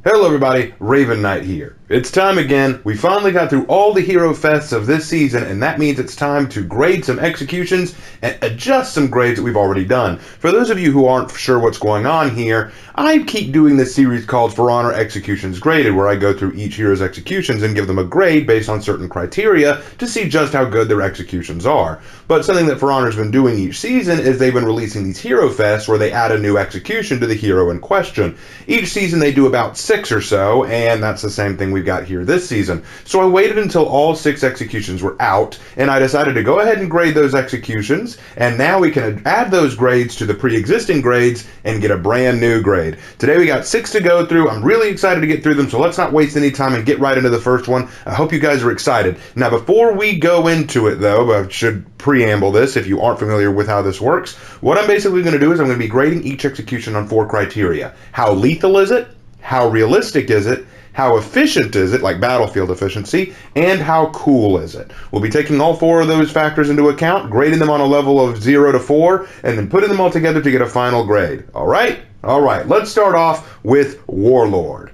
Hello everybody, Raven Knight here. It's time again. We finally got through all the hero fests of this season, and that means it's time to grade some executions and adjust some grades that we've already done. For those of you who aren't sure what's going on here, I keep doing this series called For Honor Executions Graded, where I go through each hero's executions and give them a grade based on certain criteria to see just how good their executions are. But something that For Honor's been doing each season is they've been releasing these hero fests where they add a new execution to the hero in question. Each season they do about 6 or so, and that's the same thing we've got here this season. So I waited until all 6 executions were out, and I decided to go ahead and grade those executions, and now we can add those grades to the pre-existing grades and get a brand new grade. Today we got 6 to go through. I'm really excited to get through them, so let's not waste any time and get right into the first one. I hope you guys are excited. Now before we go into it though, I should preamble this if you aren't familiar with how this works. What I'm basically going to do is I'm going to be grading each execution on 4 criteria. How lethal is it? How realistic is it? How efficient is it, like battlefield efficiency, and how cool is it? We'll be taking all 4 of those factors into account, grading them on a level of 0 to 4, and then putting them all together to get a final grade. All right? All right, let's start off with Warlord.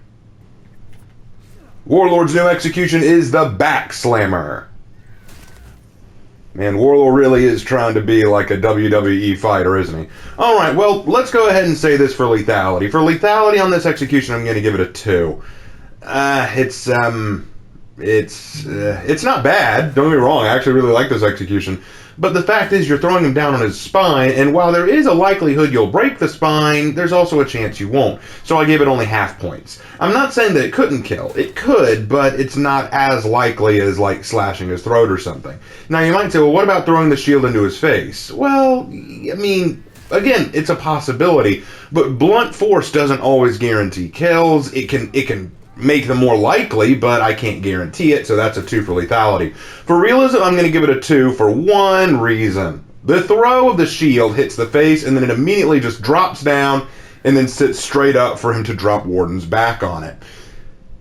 Warlord's new execution is the Back Slammer. Man, Warlord really is trying to be like a WWE fighter, isn't he? Alright, well, let's go ahead and say this for lethality. For lethality on this execution, I'm going to give it a 2. It's not bad, don't get me wrong, I actually really like this execution. But the fact is you're throwing him down on his spine, and while there is a likelihood you'll break the spine, there's also a chance you won't. So I gave it only half points. I'm not saying that it couldn't kill. It could, but it's not as likely as like slashing his throat or something. Now you might say, well, what about throwing the shield into his face? Well, I mean, again, it's a possibility, but blunt force doesn't always guarantee kills. It can make them more likely, but I can't guarantee it, so that's a 2 for lethality. For realism, I'm going to give it a 2 for one reason. The throw of the shield hits the face, and then it immediately just drops down, and then sits straight up for him to drop Warden's back on it.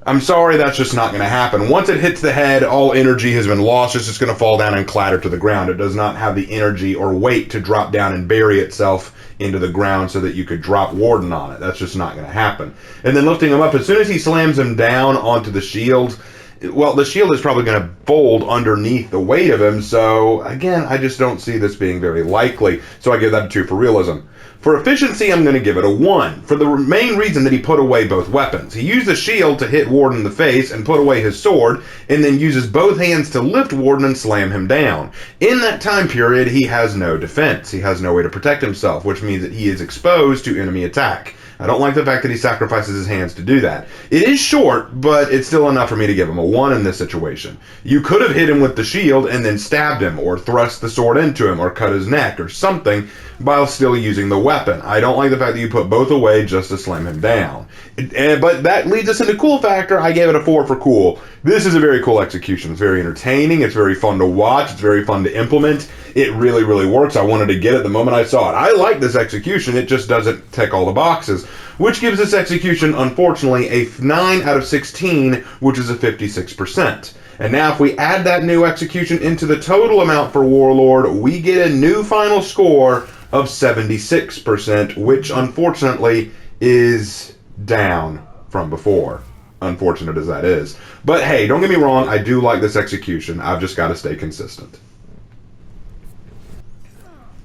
I'm sorry, that's just not going to happen. Once it hits the head, all energy has been lost. It's just going to fall down and clatter to the ground. It does not have the energy or weight to drop down and bury itself into the ground so that you could drop Warden on it. That's just not going to happen. And then lifting him up, as soon as he slams him down onto the shield, well, the shield is probably going to fold underneath the weight of him, so again, I just don't see this being very likely, so I give that a 2 for realism. For efficiency, I'm going to give it a 1, for the main reason that he put away both weapons. He used the shield to hit Warden in the face and put away his sword, and then uses both hands to lift Warden and slam him down. In that time period, he has no defense. He has no way to protect himself, which means that he is exposed to enemy attack. I don't like the fact that he sacrifices his hands to do that. It is short, but it's still enough for me to give him a 1 in this situation. You could have hit him with the shield and then stabbed him, or thrust the sword into him, or cut his neck, or something, while still using the weapon. I don't like the fact that you put both away just to slam him down. But that leads us into cool factor. I gave it a 4 for cool. This is a very cool execution. It's very entertaining. It's very fun to watch. It's very fun to implement. It really, really works. I wanted to get it the moment I saw it. I like this execution. It just doesn't tick all the boxes, which gives this execution, unfortunately, a 9 out of 16, which is a 56%. And now if we add that new execution into the total amount for Warlord, we get a new final score of 76%, which unfortunately is down from before. Unfortunate as that is. But hey, don't get me wrong, I do like this execution. I've just got to stay consistent.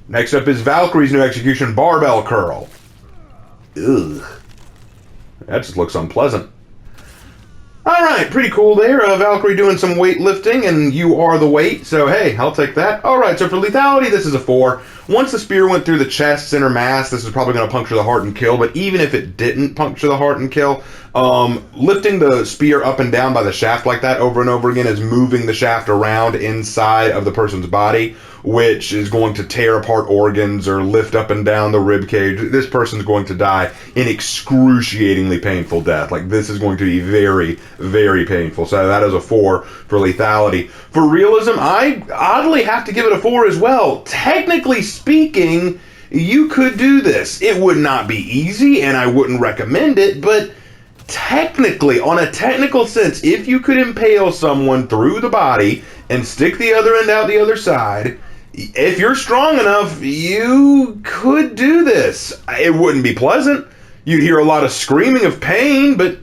Next up is Valkyrie's new execution, Barbell Curl. Ugh. That just looks unpleasant. Alright, pretty cool there. Valkyrie doing some weightlifting, and you are the weight, so hey, I'll take that. Alright, so for lethality, this is a 4. Once the spear went through the chest, center mass, this is probably going to puncture the heart and kill, but even if it didn't puncture the heart and kill, lifting the spear up and down by the shaft like that over and over again is moving the shaft around inside of the person's body, which is going to tear apart organs or lift up and down the rib cage. This person's going to die an excruciatingly painful death. Like, this is going to be very, very painful. So that is a 4 for lethality. For realism, I oddly have to give it a 4 as well. Technically speaking, you could do this. It would not be easy, and I wouldn't recommend it, but technically, on a technical sense, if you could impale someone through the body and stick the other end out the other side, if you're strong enough, you could do this. It wouldn't be pleasant. You'd hear a lot of screaming of pain, but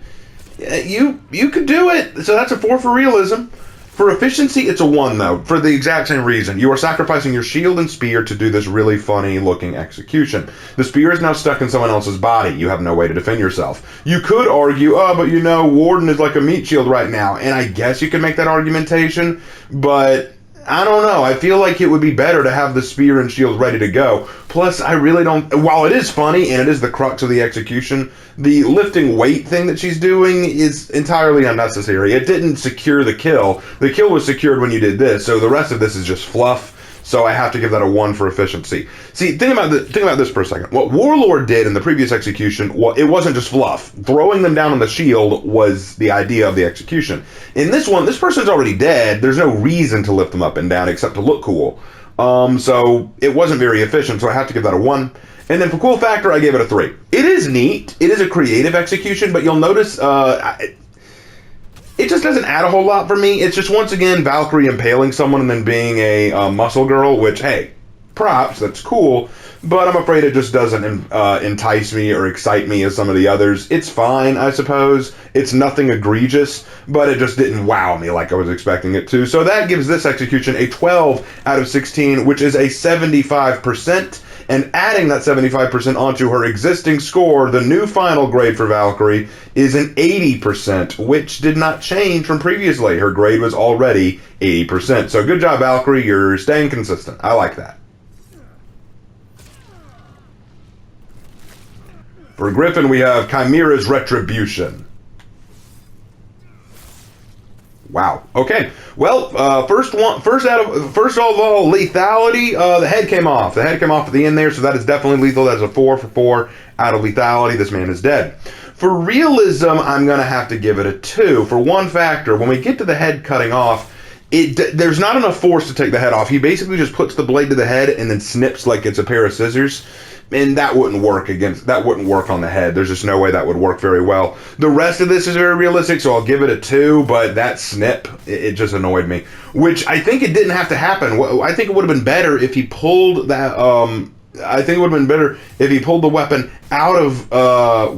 You could do it. So that's a 4 for realism. For efficiency, it's a 1, though, for the exact same reason. You are sacrificing your shield and spear to do this really funny-looking execution. The spear is now stuck in someone else's body. You have no way to defend yourself. You could argue, oh, but you know, Warden is like a meat shield right now, and I guess you could make that argumentation, but I don't know. I feel like it would be better to have the spear and shield ready to go. Plus, I really don't... While it is funny, and it is the crux of the execution, the lifting weight thing that she's doing is entirely unnecessary. It didn't secure the kill. The kill was secured when you did this, so the rest of this is just fluff. So I have to give that a 1 for efficiency. See, think about this for a second. What Warlord did in the previous execution, it wasn't just fluff. Throwing them down on the shield was the idea of the execution. In this one, this person's already dead. There's no reason to lift them up and down except to look cool. So it wasn't very efficient, so I have to give that a 1. And then for cool factor, I gave it a 3. It is neat. It is a creative execution, but you'll notice it just doesn't add a whole lot for me. It's just, once again, Valkyrie impaling someone and then being a muscle girl, which, hey, props, that's cool, but I'm afraid it just doesn't entice me or excite me as some of the others. It's fine, I suppose. It's nothing egregious, but it just didn't wow me like I was expecting it to. So that gives this execution a 12 out of 16, which is a 75%. And adding that 75% onto her existing score, the new final grade for Valkyrie is an 80%, which did not change from previously. Her grade was already 80%. So good job, Valkyrie. You're staying consistent. I like that. For Griffin, we have Chimera's Retribution. Wow. Okay. Well, first of all, lethality. The head came off. The head came off at the end there, so that is definitely lethal. That's a 4 for 4 out of lethality. This man is dead. For realism, I'm gonna have to give it a 2 for one factor. When we get to the head cutting off, there's not enough force to take the head off. He basically just puts the blade to the head and then snips like it's a pair of scissors. And that wouldn't work on the head. There's just no way that would work very well. The rest of this is very realistic, so I'll give it a 2, but that snip, it just annoyed me. Which I think it didn't have to happen. I think it would have been better if he pulled that, I think it would have been better if he pulled the weapon out of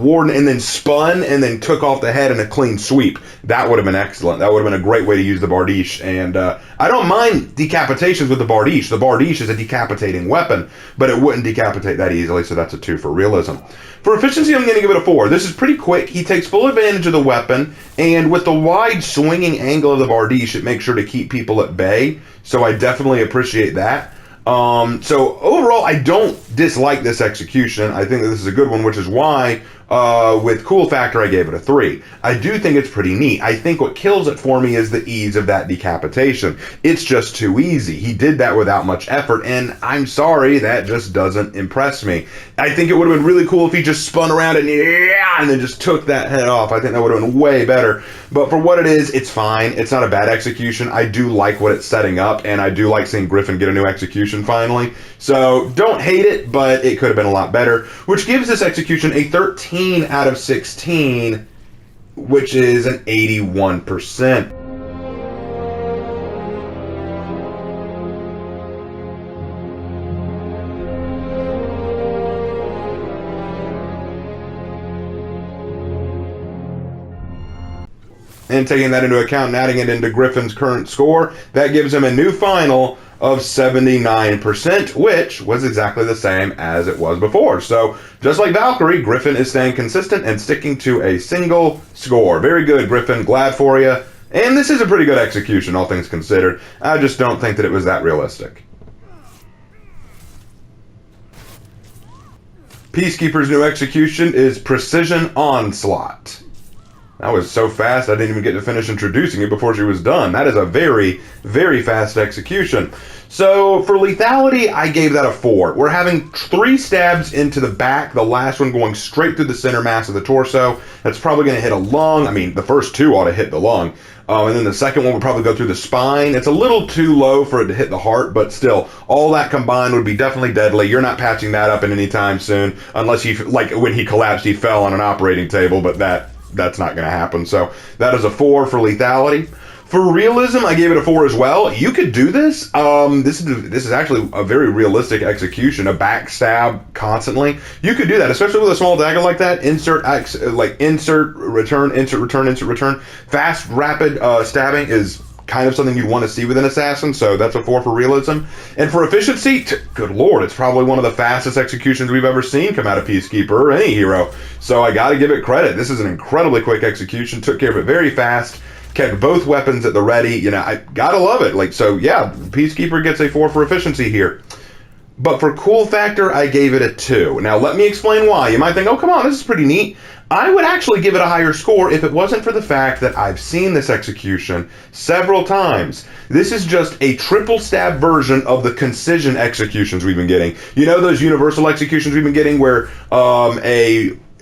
Warden and then spun and then took off the head in a clean sweep. That would have been excellent. That would have been a great way to use the Bardiche. And I don't mind decapitations with the Bardiche. The Bardiche is a decapitating weapon, but it wouldn't decapitate that easily, so that's a 2 for realism. For efficiency, I'm going to give it a 4. This is pretty quick. He takes full advantage of the weapon, and with the wide swinging angle of the Bardiche, it makes sure to keep people at bay, so I definitely appreciate that. So overall, I don't dislike this execution. I think that this is a good one, which is why with cool factor I gave it a 3. I do think it's pretty neat. I think what kills it for me is the ease of that decapitation. It's just too easy. He did that without much effort, and I'm sorry, that just doesn't impress me. I think it would have been really cool if he just spun around and then just took that head off. I think that would have been way better. But for what it is, it's fine. It's not a bad execution. I do like what it's setting up, and I do like seeing Griffin get a new execution finally. So don't hate it, but it could have been a lot better, which gives this execution a 13 out of 16, which is an 81%. And taking that into account and adding it into Griffin's current score, that gives him a new final of 79%, which was exactly the same as it was before. So, just like Valkyrie, Griffin is staying consistent and sticking to a single score. Very good, Griffin. Glad for you. And this is a pretty good execution, all things considered. I just don't think that it was that realistic. Peacekeeper's new execution is Precision Onslaught. That was so fast, I didn't even get to finish introducing it before she was done. That is a very, very fast execution. So, for lethality, I gave that a 4. We're having 3 stabs into the back, the last one going straight through the center mass of the torso. That's probably going to hit a lung. I mean, the first 2 ought to hit the lung. And then the second one would probably go through the spine. It's a little too low for it to hit the heart, but still, all that combined would be definitely deadly. You're not patching that up in any time soon, unless he, like when he collapsed, he fell on an operating table, but that's not going to happen. So that is a 4 for lethality. For realism, I gave it a 4 as well. You could do this. This is actually a very realistic execution, a backstab constantly. You could do that, especially with a small dagger like that. Insert, return, insert, return, insert, return. Fast, rapid stabbing is kind of something you'd want to see with an assassin, so that's a 4 for realism. And for efficiency, good lord, it's probably one of the fastest executions we've ever seen come out of Peacekeeper or any hero. So I gotta give it credit. This is an incredibly quick execution, took care of it very fast. Kept both weapons at the ready. You know, I gotta love it. Like, so yeah, Peacekeeper gets a 4 for efficiency here. But for cool factor, I gave it a 2. Now, let me explain why. You might think, oh, come on, this is pretty neat. I would actually give it a higher score if it wasn't for the fact that I've seen this execution several times. This is just a triple stab version of the concision executions we've been getting. You know those universal executions we've been getting where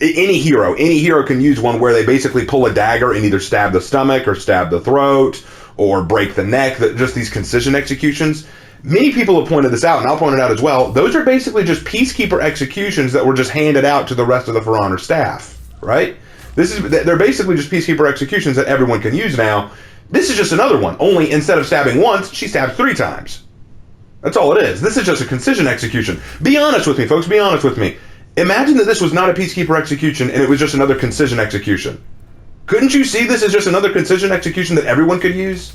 any hero can use one where they basically pull a dagger and either stab the stomach or stab the throat or break the neck. Just these concision executions. Many people have pointed this out, and I'll point it out as well. Those are basically just Peacekeeper executions that were just handed out to the rest of the For Honor staff, right? They're basically just Peacekeeper executions that everyone can use now. This is just another one, only instead of stabbing once, she stabs 3 times. That's all it is. This is just a concision execution. Be honest with me, folks, be honest with me. Imagine that this was not a Peacekeeper execution and it was just another concision execution. Couldn't you see this as just another concision execution that everyone could use?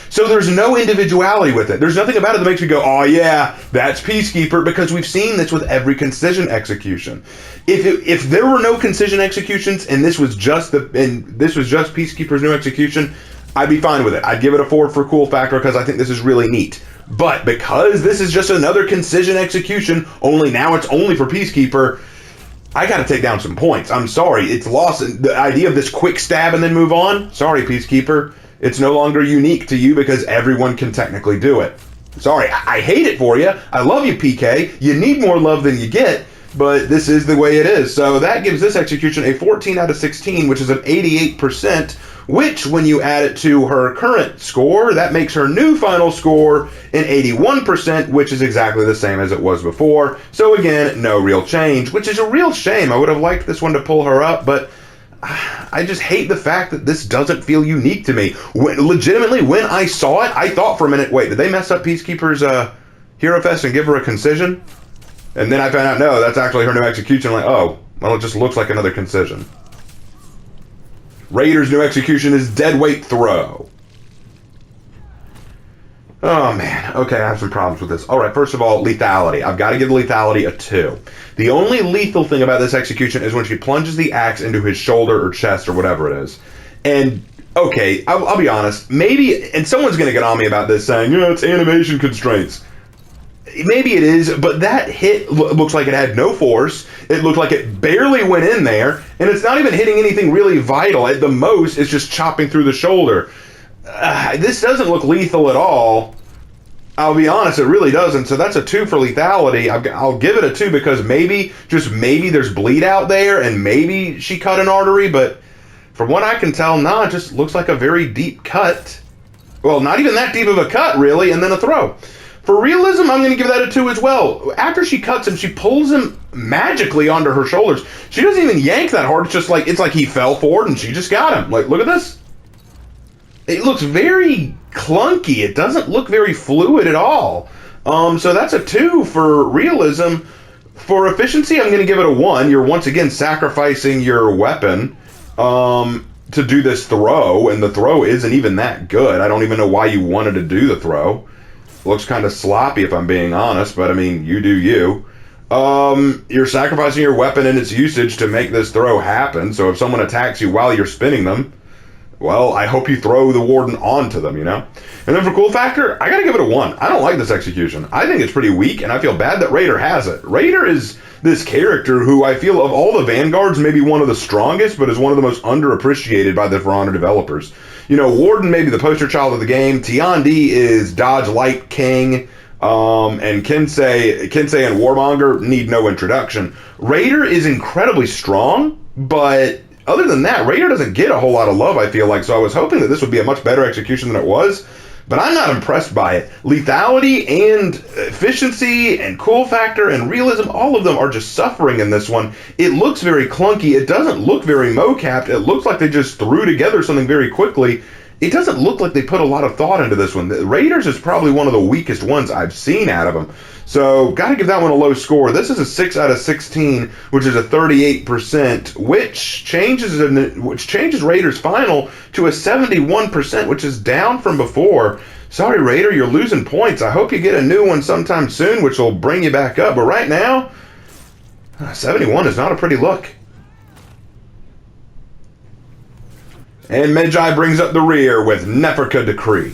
So there's no individuality with it. There's nothing about it that makes me go, oh yeah, that's Peacekeeper, because we've seen this with every concision execution. If there were no concision executions and this was just Peacekeeper's new execution, I'd be fine with it. I'd give it a 4 for cool factor because I think this is really neat. But because this is just another concision execution, only now it's only for Peacekeeper, I got to take down some points. I'm sorry, it's lost. The idea of this quick stab and then move on, sorry, Peacekeeper. It's no longer unique to you because everyone can technically do it. Sorry, I hate it for you. I love you, PK. You need more love than you get, but this is the way it is. So that gives this execution a 14 out of 16, which is an 88%, which when you add it to her current score, that makes her new final score an 81%, which is exactly the same as it was before. So again, no real change, which is a real shame. I would have liked this one to pull her up, but I just hate the fact that this doesn't feel unique to me. Legitimately, when I saw it, I thought for a minute, wait, did they mess up Peacekeeper's Hero Fest and give her a concision? And then I found out, no, that's actually her new execution. I'm like, oh, well, it just looks like another concision. Raider's new execution is Deadweight Throw. Oh, man. Okay, I have some problems with this. All right, first of all, lethality. I've got to give the lethality a 2. The only lethal thing about this execution is when she plunges the axe into his shoulder or chest or whatever it is. And, okay, I'll be honest. Maybe, and someone's going to get on me about this saying, you know, it's animation constraints. Maybe it is, but that hit looks like it had no force. It looked like it barely went in there, and it's not even hitting anything really vital. At the most, it's just chopping through the shoulder. This doesn't look lethal at all. I'll be honest, it really doesn't. So that's a 2 for lethality. I'll give it a 2 because maybe, just maybe, there's bleed out there, and maybe she cut an artery, but from what I can tell, nah, it just looks like a very deep cut. Well, not even that deep of a cut, really, and then a throw. For realism, I'm going to give that a 2 as well. After she cuts him, she pulls him magically onto her shoulders. She doesn't even yank that hard. It's like he fell forward and she just got him. Like, look at this. It looks very clunky. It doesn't look very fluid at all. So that's a 2 for realism. For efficiency, I'm going to give it a 1. You're once again sacrificing your weapon to do this throw, and the throw isn't even that good. I don't even know why you wanted to do the throw. Looks kind of sloppy if I'm being honest, but I mean, you do you. You're sacrificing your weapon and its usage to make this throw happen, so if someone attacks you while you're spinning them, well, I hope you throw the warden onto them, you know? And then for cool factor, I gotta give it a 1. I don't like this execution. I think it's pretty weak, and I feel bad that Raider has it. Raider is this character who I feel of all the Vanguards may be one of the strongest, but is one of the most underappreciated by the For Honor developers. You know, Warden may be the poster child of the game. Tiandi is Dodge Light King. And Kinsei and Warmonger need no introduction. Raider is incredibly strong, but other than that, Raider doesn't get a whole lot of love, I feel like. So I was hoping that this would be a much better execution than it was, but I'm not impressed by it. Lethality and efficiency and cool factor and realism, all of them are just suffering in this one. It looks very clunky. It doesn't look very mocapped. It looks like they just threw together something very quickly. it doesn't look like they put a lot of thought into this one. The Raiders is probably one of the weakest ones I've seen out of them. So, got to give that one a low score. This is a 6 out of 16, which is a 38%, which changes Raiders' final to a 71%, which is down from before. Sorry, Raider, you're losing points. I hope you get a new one sometime soon, which will bring you back up. But right now, 71 is not a pretty look. And Medjai brings up the rear with Neferka Decree.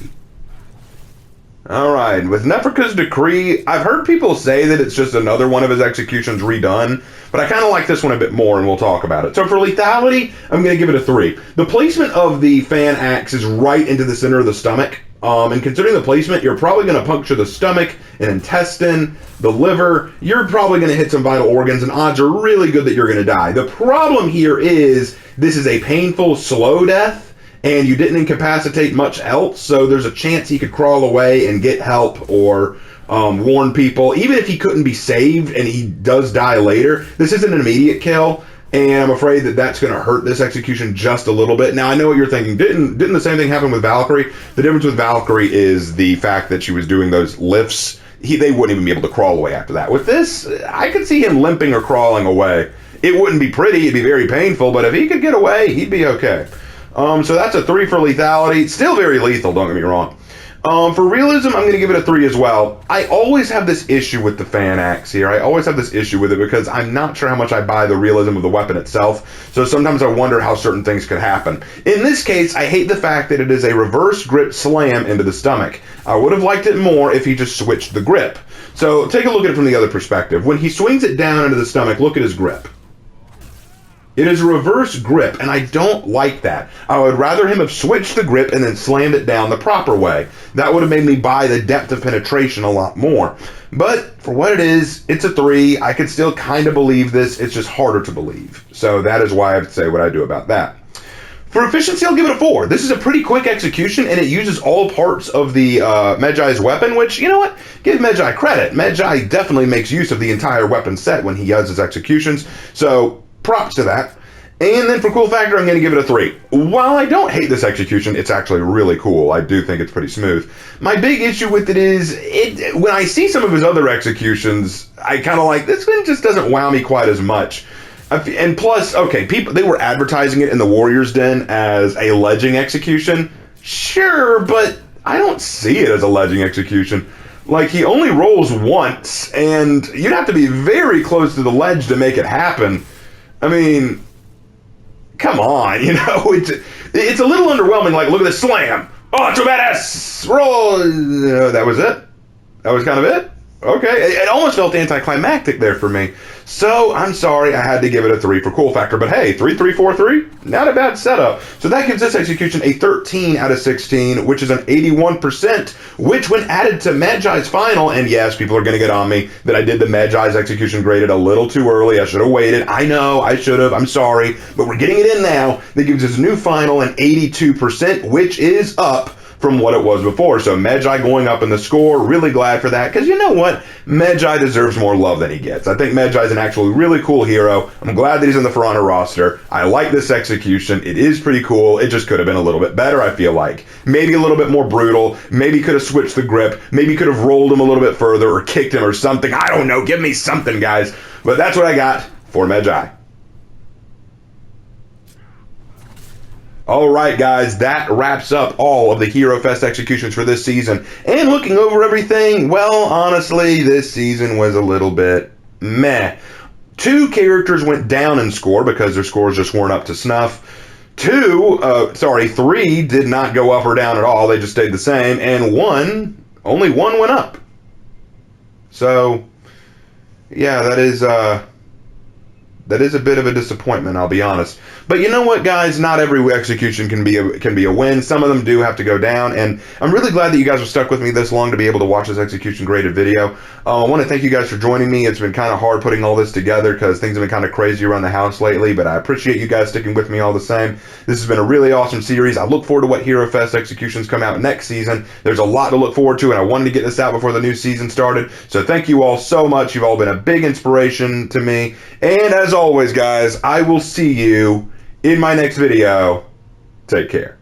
Alright, with Neferka's Decree, I've heard people say that it's just another one of his executions redone, but I kind of like this one a bit more, and we'll talk about it. So for lethality, I'm going to give it a 3. The placement of the fan axe is right into the center of the stomach, and considering the placement, you're probably going to puncture the stomach, an intestine, the liver. You're probably going to hit some vital organs, and odds are really good that you're going to die. The problem here is this is a painful, slow death, and you didn't incapacitate much else, so there's a chance he could crawl away and get help or warn people. Even if he couldn't be saved and he does die later, this isn't an immediate kill, and I'm afraid that that's going to hurt this execution just a little bit. Now, I know what you're thinking. Didn't the same thing happen with Valkyrie? The difference with Valkyrie is the fact that she was doing those lifts. They wouldn't even be able to crawl away after that. With this, I could see him limping or crawling away. It wouldn't be pretty. It'd be very painful, but if he could get away, he'd be okay. So that's a 3 for lethality. Still very lethal, don't get me wrong. For realism, I'm going to give it a 3 as well. I always have this issue with the fan axe here. I always have this issue with it because I'm not sure how much I buy the realism of the weapon itself. So sometimes I wonder how certain things could happen. In this case, I hate the fact that it is a reverse grip slam into the stomach. I would have liked it more if he just switched the grip. So take a look at it from the other perspective. When he swings it down into the stomach, look at his grip. It is a reverse grip, and I don't like that. I would rather him have switched the grip and then slammed it down the proper way. That would have made me buy the depth of penetration a lot more. But for what it is, it's a 3. I could still kind of believe this. It's just harder to believe. So that is why I would say what I do about that. For efficiency, I'll give it a 4. This is a pretty quick execution, and it uses all parts of the Medjai's weapon, which, you know what? Give Medjai credit. Medjai definitely makes use of the entire weapon set when he does his executions. So props to that. And then for cool factor, I'm going to give it a 3. While I don't hate this execution, it's actually really cool. I do think it's pretty smooth. My big issue with it is, when I see some of his other executions, I kind of like, this one just doesn't wow me quite as much. And plus, okay, they were advertising it in the Warrior's Den as a ledging execution. Sure, but I don't see it as a ledging execution. Like, he only rolls once, and you'd have to be very close to the ledge to make it happen. I mean, come on, you know, it's a little underwhelming. Like, look at this slam. Oh, it's a badass roll. That was it. That was kind of it. Okay, it almost felt anticlimactic there for me. So, I'm sorry, I had to give it a 3 for cool factor. But hey, 3, 3, 4, 3, not a bad setup. So that gives this execution a 13 out of 16, which is an 81%, which when added to Medjai's final, and yes, people are going to get on me that I did the Medjai's execution graded a little too early. I should have waited. I know, I should have. I'm sorry. But we're getting it in now. That gives us a new final, an 82%, which is up from what it was before. So Medjai going up in the score, really glad for that, because you know what? Medjai deserves more love than he gets. I think Medjai is an actually really cool hero. I'm glad that he's in the For Honor roster. I like this execution. It is pretty cool. It just could have been a little bit better, I feel like. Maybe a little bit more brutal. Maybe could have switched the grip. Maybe could have rolled him a little bit further or kicked him or something. I don't know. Give me something, guys. But that's what I got for Medjai. Alright guys, that wraps up all of the Hero Fest executions for this season. And looking over everything, well, honestly, this season was a little bit meh. 2 characters went down in score because their scores just weren't up to snuff. 3 did not go up or down at all, they just stayed the same. And only one went up. So, yeah, that is a bit of a disappointment, I'll be honest. But you know what, guys? Not every execution can be a win. Some of them do have to go down, and I'm really glad that you guys have stuck with me this long to be able to watch this execution graded video. I want to thank you guys for joining me. It's been kind of hard putting all this together because things have been kind of crazy around the house lately, but I appreciate you guys sticking with me all the same. This has been a really awesome series. I look forward to what Hero Fest executions come out next season. There's a lot to look forward to, and I wanted to get this out before the new season started. So thank you all so much. You've all been a big inspiration to me. And as always, guys, I will see you in my next video. Take care.